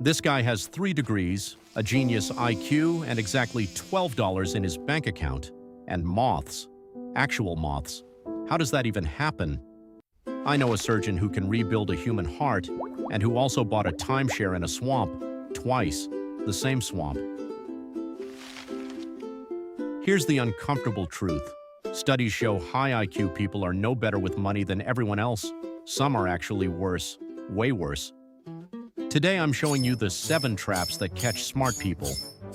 This guy has 3 degrees, a genius IQ, and exactly $12 in his bank account. And moths. Actual moths. How does that even happen? I know a surgeon who can rebuild a human heart and who also bought a timeshare in a swamp, twice, the same swamp. Here's the uncomfortable truth. Studies show high IQ people are no better with money than everyone else. Some are actually worse, way worse. Today I'm showing you the 7 traps that catch smart people,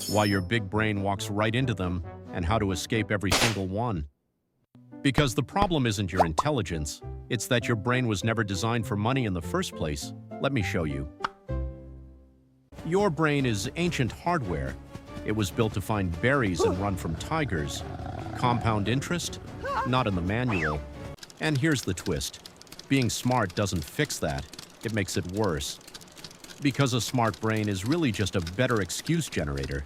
why your big brain walks right into them, and how to escape every single one. Because the problem isn't your intelligence, it's that your brain was never designed for money in the first place. Let me show you. Your brain is ancient hardware. It was built to find berries and run from tigers. Compound interest? Not in the manual. And here's the twist. Being smart doesn't fix that. It makes it worse. Because a smart brain is really just a better excuse generator.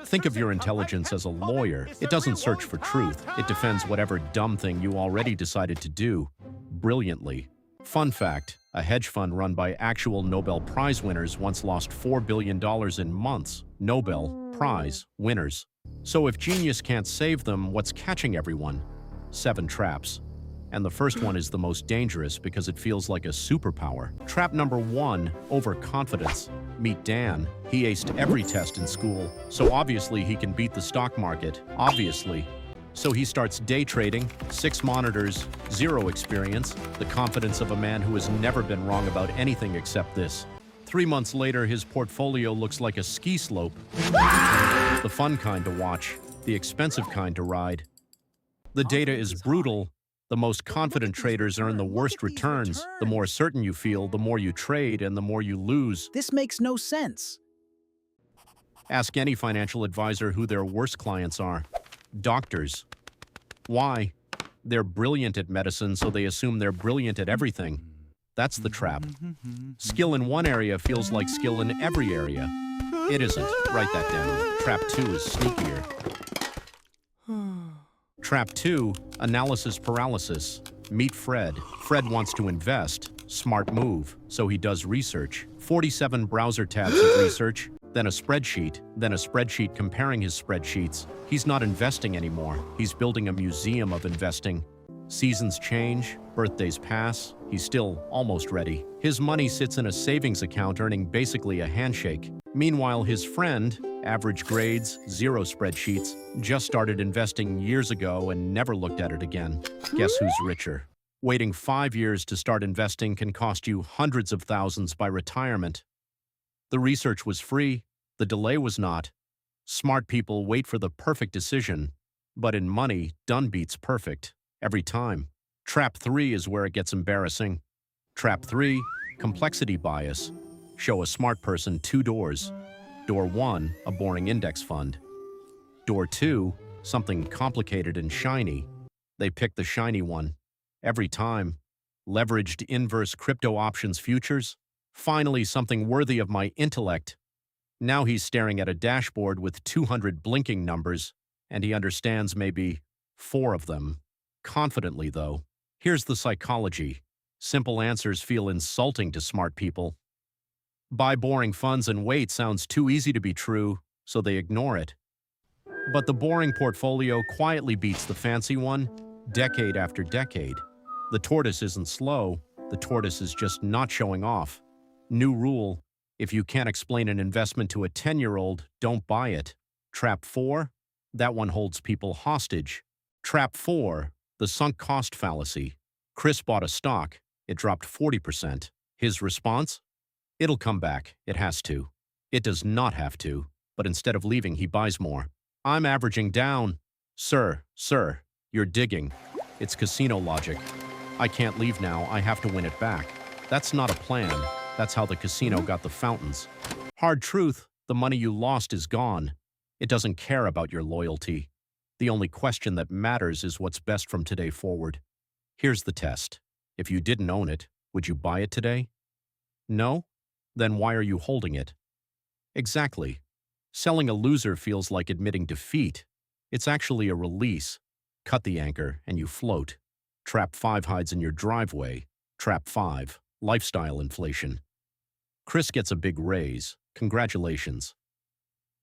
Think of your intelligence as a lawyer. It doesn't search for truth. It defends whatever dumb thing you already decided to do, brilliantly. Fun fact, a hedge fund run by actual Nobel Prize winners once lost $4 billion in months. Nobel Prize winners. So if genius can't save them, what's catching everyone? 7 traps. And the first one is the most dangerous because it feels like a superpower. Trap number 1, overconfidence. Meet Dan. He aced every test in school, so obviously he can beat the stock market, obviously. So he starts day trading, 6 monitors, 0 experience, the confidence of a man who has never been wrong about anything except this. 3 months later, his portfolio looks like a ski slope. The fun kind to watch, the expensive kind to ride. The data is brutal. The most confident traders earn the worst returns. The more certain you feel, the more you trade, and the more you lose. This makes no sense. Ask any financial advisor who their worst clients are. Doctors. Why? They're brilliant at medicine, so they assume they're brilliant at everything. That's the trap. Skill in one area feels like skill in every area. It isn't. Write that down. Trap 2 is sneakier. Trap 2, analysis paralysis. Meet Fred. Fred wants to invest. Smart move. So he does research. 47 browser tabs of research, then a spreadsheet comparing his spreadsheets. He's not investing anymore. He's building a museum of investing. Seasons change, birthdays pass, he's still almost ready. His money sits in a savings account earning basically a handshake. Meanwhile, his friend, average grades, 0 spreadsheets, just started investing years ago and never looked at it again. Guess who's richer? Waiting 5 years to start investing can cost you hundreds of thousands by retirement. The research was free, the delay was not. Smart people wait for the perfect decision, but in money, done beats perfect. Every time. Trap 3 is where it gets embarrassing. Trap 3, complexity bias. Show a smart person 2 doors. Door 1, a boring index fund. Door 2, something complicated and shiny. They pick the shiny one. Every time. Leveraged inverse crypto options futures. Finally, something worthy of my intellect. Now he's staring at a dashboard with 200 blinking numbers, and he understands maybe 4 of them. Confidently, though. Here's the psychology. Simple answers feel insulting to smart people. Buy boring funds and wait sounds too easy to be true, so they ignore it. But the boring portfolio quietly beats the fancy one, decade after decade. The tortoise isn't slow, the tortoise is just not showing off. New rule, if you can't explain an investment to a 10-year-old, don't buy it. Trap 4, that one holds people hostage. Trap 4, the sunk cost fallacy. Chris bought a stock. It dropped 40%. His response? It'll come back. It has to. It does not have to. But instead of leaving, he buys more. I'm averaging down. Sir, you're digging. It's casino logic. I can't leave now. I have to win it back. That's not a plan. That's how the casino got the fountains. Hard truth, the money you lost is gone. It doesn't care about your loyalty. The only question that matters is what's best from today forward. Here's the test. If you didn't own it, would you buy it today? No? Then why are you holding it? Exactly. Selling a loser feels like admitting defeat. It's actually a release. Cut the anchor and you float. Trap 5 hides in your driveway. Trap 5, lifestyle inflation. Chris gets a big raise. Congratulations.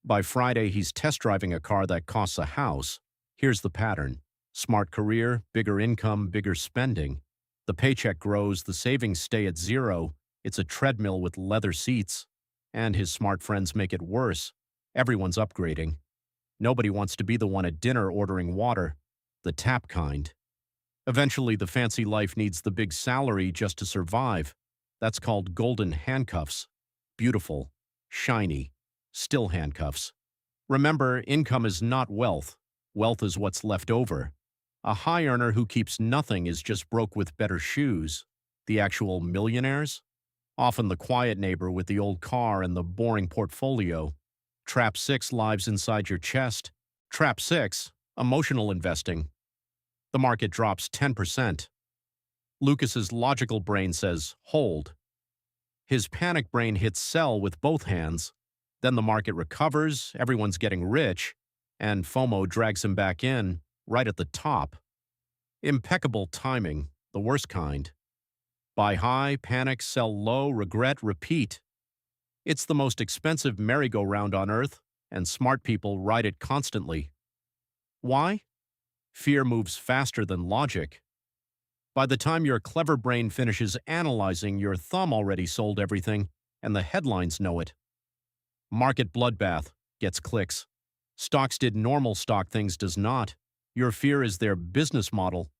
By Friday, he's test driving a car that costs a house. Here's the pattern. Smart career, bigger income, bigger spending. The paycheck grows, the savings stay at zero. It's a treadmill with leather seats. And his smart friends make it worse. Everyone's upgrading. Nobody wants to be the one at dinner ordering water, the tap kind. Eventually, the fancy life needs the big salary just to survive. That's called golden handcuffs. Beautiful, shiny, still handcuffs. Remember, income is not wealth. Wealth is what's left over. A high earner who keeps nothing is just broke with better shoes. The actual millionaires? Often the quiet neighbor with the old car and the boring portfolio. Trap 6 lives inside your chest. Trap 6, emotional investing. The market drops 10%. Lucas's logical brain says, hold. His panic brain hits sell with both hands. Then the market recovers, everyone's getting rich, and FOMO drags him back in, right at the top. Impeccable timing, the worst kind. Buy high, panic, sell low, regret, repeat. It's the most expensive merry-go-round on earth, and smart people ride it constantly. Why? Fear moves faster than logic. By the time your clever brain finishes analyzing, your thumb already sold everything, and the headlines know it. Market bloodbath gets clicks. Stocks did normal stock things does not. Your fear is their business model.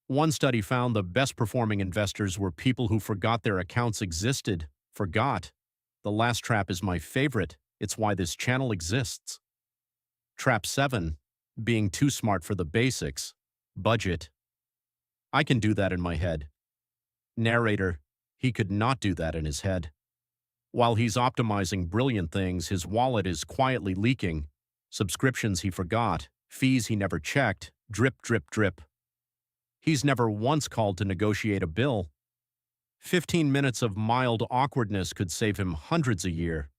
One study found the best performing investors were people who forgot their accounts existed. Forgot. The last trap is my favorite. It's why this channel exists. Trap 7. Being too smart for the basics. Budget. I can do that in my head. Narrator. He could not do that in his head. While he's optimizing brilliant things, his wallet is quietly leaking. Subscriptions he forgot, fees he never checked, drip, drip, drip. He's never once called to negotiate a bill. 15 minutes of mild awkwardness could save him hundreds a year.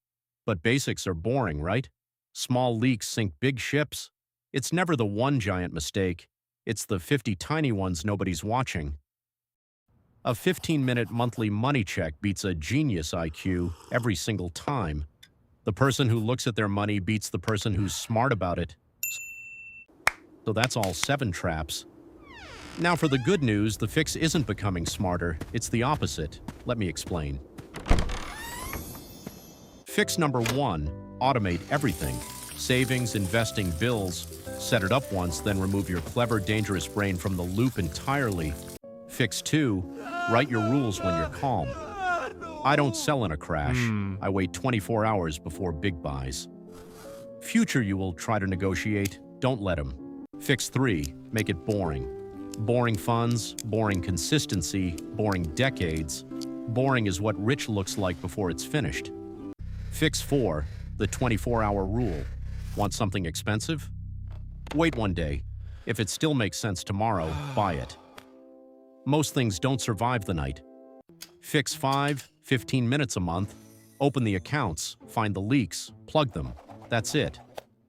But basics are boring, right? Small leaks sink big ships. It's never the one giant mistake. It's the 50 tiny ones nobody's watching. A 15-minute monthly money check beats a genius IQ every single time. The person who looks at their money beats the person who's smart about it. So that's all 7 traps. Now for the good news, the fix isn't becoming smarter, it's the opposite. Let me explain. Fix number 1, automate everything. Savings, investing, bills. Set it up once, then remove your clever, dangerous brain from the loop entirely. Fix 2, write your rules when you're calm. I don't sell in a crash. I wait 24 hours before big buys. Future you will try to negotiate, don't let him. Fix 3, make it boring. Boring funds, boring consistency, boring decades. Boring is what rich looks like before it's finished. Fix 4, the 24-hour rule. Want something expensive? Wait one day. If it still makes sense tomorrow, buy it. Most things don't survive the night. Fix 5, 15 minutes a month. Open the accounts, find the leaks, plug them. That's it.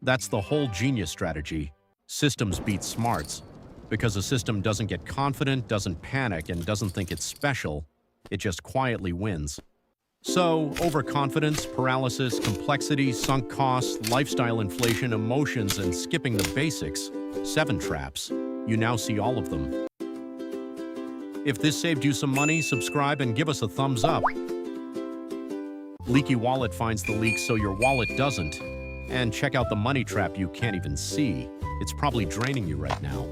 That's the whole genius strategy. Systems beat smarts. Because a system doesn't get confident, doesn't panic, and doesn't think it's special, it just quietly wins. So, overconfidence, paralysis, complexity, sunk costs, lifestyle inflation, emotions, and skipping the basics. 7 traps. You now see all of them. If this saved you some money, subscribe and give us a thumbs up. Leaky wallet finds the leaks so your wallet doesn't. And check out the money trap you can't even see. It's probably draining you right now.